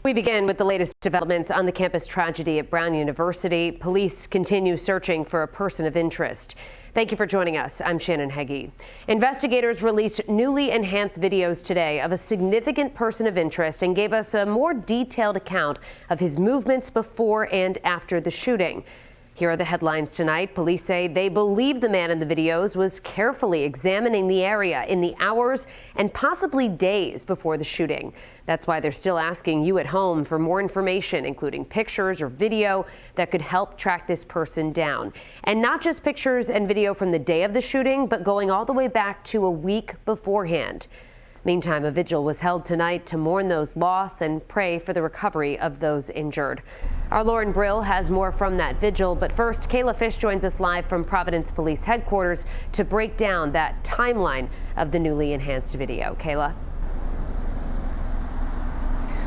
We begin with the latest developments on the campus tragedy at Brown University. Police continue searching for a person of interest. Thank you for joining us. I'm Shannon Heggie. Investigators released newly enhanced videos today of a significant person of interest and gave us a more detailed account of his movements before and after the shooting. Here are the headlines tonight. Police say they believe the man in the videos was carefully examining the area in the hours and possibly days before the shooting. That's why they're still asking you at home for more information, including pictures or video that could help track this person down. And not just pictures and video from the day of the shooting, but going all the way back to a week beforehand. Meantime, a vigil was held tonight to mourn those lost and pray for the recovery of those injured. Our Lauren Brill has more from that vigil, but first, Kayla Fish joins us live from Providence Police Headquarters to break down that timeline of the newly enhanced video. Kayla?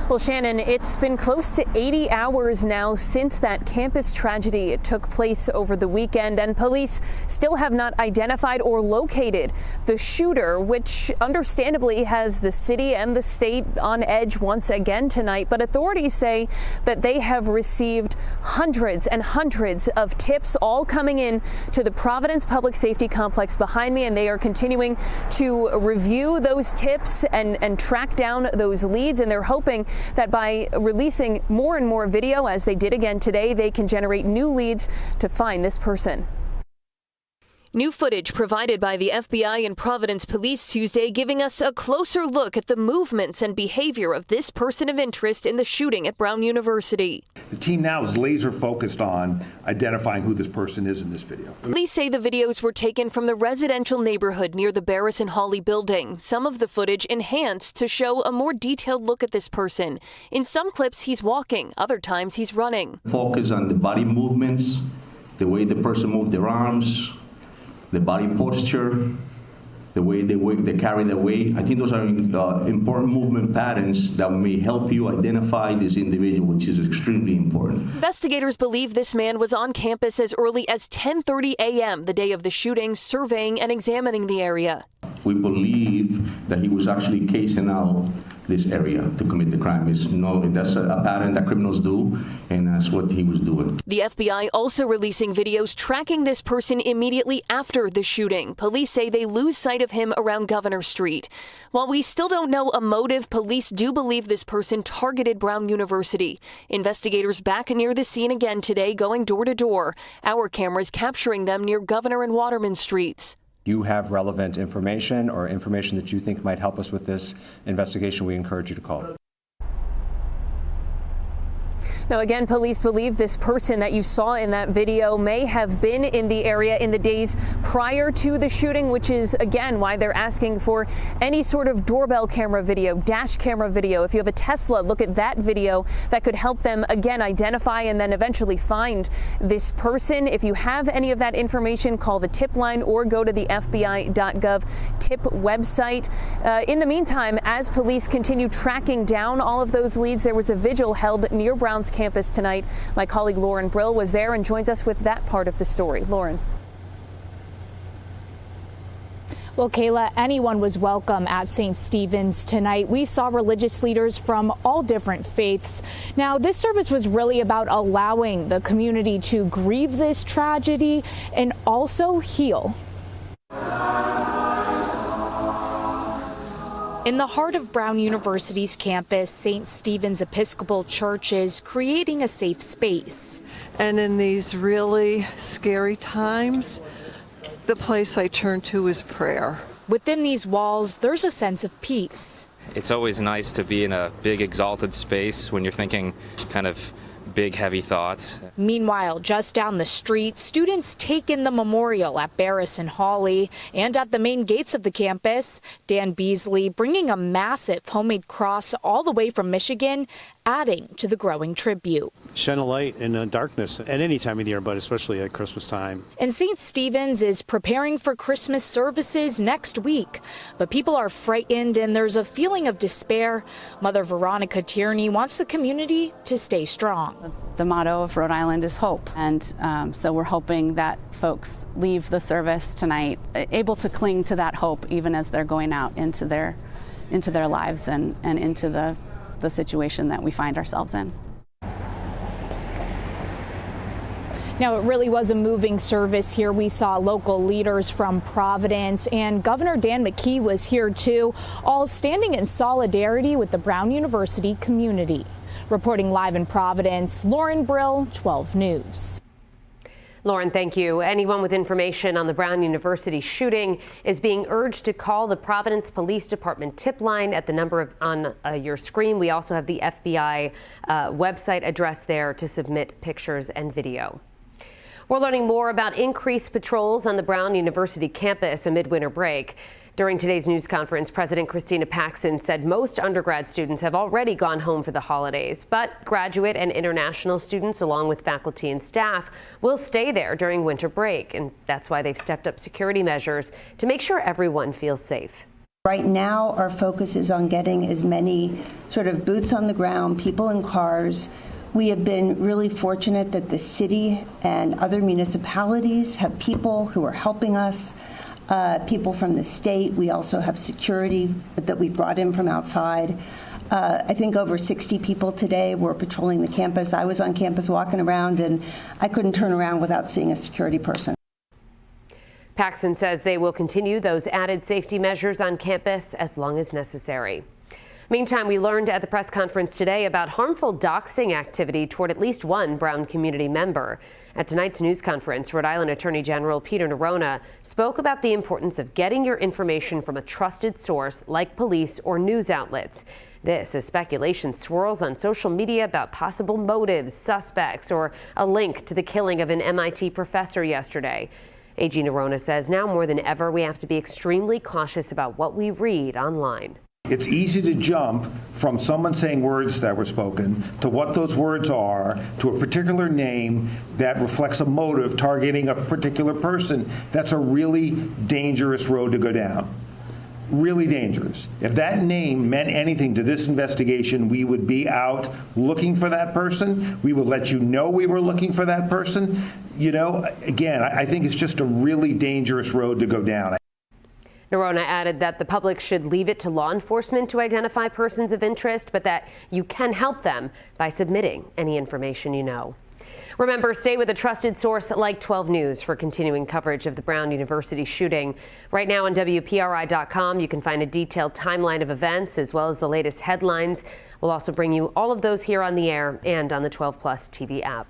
Well, Shannon, it's been close to 80 hours now since that campus tragedy took place over the weekend, and police still have not identified or located the shooter, which understandably has the city and the state on edge once again tonight. But authorities say that they have received hundreds and hundreds of tips, all coming in to the Providence Public Safety Complex behind me, and they are continuing to review those tips and track down those leads, and they're hoping that by releasing more and more video, as they did again today, they can generate new leads to find this person. New footage provided by the FBI and Providence Police Tuesday giving us a closer look at the movements and behavior of this person of interest in the shooting at Brown University. The team now is laser focused on identifying who this person is in this video. Police say the videos were taken from the residential neighborhood near the Barris and Hawley building. Some of the footage enhanced to show a more detailed look at this person. In some clips, he's walking. Other times, he's running. Focus on the body movements, the way the person moved their arms, the body posture, the way they carry their weight. I think those are important movement patterns that may help you identify this individual, which is extremely important. Investigators believe this man was on campus as early as 10:30 a.m. the day of the shooting, surveying and examining the area. We believe that he was actually casing out this area to commit the crime. That's a pattern that criminals do, and that's what he was doing. The FBI also releasing videos tracking this person immediately after the shooting. Police say they lose sight of him around Governor Street. While we still don't know a motive, police do believe this person targeted Brown University. Investigators back near the scene again today, going door to door. Our cameras capturing them near Governor and Waterman Streets. You have relevant information or information that you think might help us with this investigation, we encourage you to call. Now, again, police believe this person that you saw in that video may have been in the area in the days prior to the shooting, which is, again, why they're asking for any sort of doorbell camera video, dash camera video. If you have a Tesla, look at that video. That could help them, again, identify and then eventually find this person. If you have any of that information, call the tip line or go to the FBI.gov tip website. In the meantime, as police continue tracking down all of those leads, there was a vigil held near Brown's campus tonight. My colleague Lauren Brill was there and joins us with that part of the story. Lauren. Well, Kayla, anyone was welcome at St. Stephen's tonight. We saw religious leaders from all different faiths. Now, this service was really about allowing the community to grieve this tragedy and also heal. In the heart of Brown University's campus, St. Stephen's Episcopal Church is creating a safe space. And in these really scary times, the place I turn to is prayer. Within these walls, there's a sense of peace. It's always nice to be in a big, exalted space when you're thinking kind of big, heavy thoughts. Meanwhile, just down the street, students take in the memorial at Barris and Hawley, and at the main gates of the campus, Dan Beasley bringing a massive homemade cross all the way from Michigan, adding to the growing tribute. Shine a light in darkness at any time of the year, but especially at Christmas time. And St. Stephen's is preparing for Christmas services next week, but people are frightened and there's a feeling of despair. Mother Veronica Tierney wants the community to stay strong. The motto of Rhode Island is hope, and so we're hoping that folks leave the service tonight able to cling to that hope even as they're going out into their lives and into the the situation that we find ourselves in. Now, it really was a moving service here. We saw local leaders from Providence, and Governor Dan McKee was here too, all standing in solidarity with the Brown University community. Reporting live in Providence, Lauren Brill, 12 News. Lauren, thank you. Anyone with information on the Brown University shooting is being urged to call the Providence Police Department tip line at the number on your screen. We also have the FBI website address there to submit pictures and video. We're learning more about increased patrols on the Brown University campus amid winter break. During today's news conference, President Christina Paxson said most undergrad students have already gone home for the holidays, but graduate and international students, along with faculty and staff, will stay there during winter break. And that's why they've stepped up security measures to make sure everyone feels safe. Right now, our focus is on getting as many sort of boots on the ground, people in cars. We have been really fortunate that the city and other municipalities have people who are helping us, people from the state. We also have security that we brought in from outside. I think over 60 people today were patrolling the campus. I was on campus walking around, and I couldn't turn around without seeing a security person. Paxson says they will continue those added safety measures on campus as long as necessary. Meantime, we learned at the press conference today about harmful doxing activity toward at least one Brown community member. At tonight's news conference, Rhode Island Attorney General Peter Nerona spoke about the importance of getting your information from a trusted source like police or news outlets. This as speculation swirls on social media about possible motives, suspects, or a link to the killing of an MIT professor yesterday. AG Nerona says now more than ever we have to be extremely cautious about what we read online. It's easy to jump from someone saying words that were spoken to what those words are, to a particular name that reflects a motive targeting a particular person. That's a really dangerous road to go down. Really dangerous. If that name meant anything to this investigation, we would be out looking for that person. We would let you know we were looking for that person. You know, again, I think it's just a really dangerous road to go down. Nerona added that the public should leave it to law enforcement to identify persons of interest, but that you can help them by submitting any information you know. Remember, stay with a trusted source like 12 News for continuing coverage of the Brown University shooting. Right now on WPRI.com, you can find a detailed timeline of events as well as the latest headlines. We'll also bring you all of those here on the air and on the 12 Plus TV app.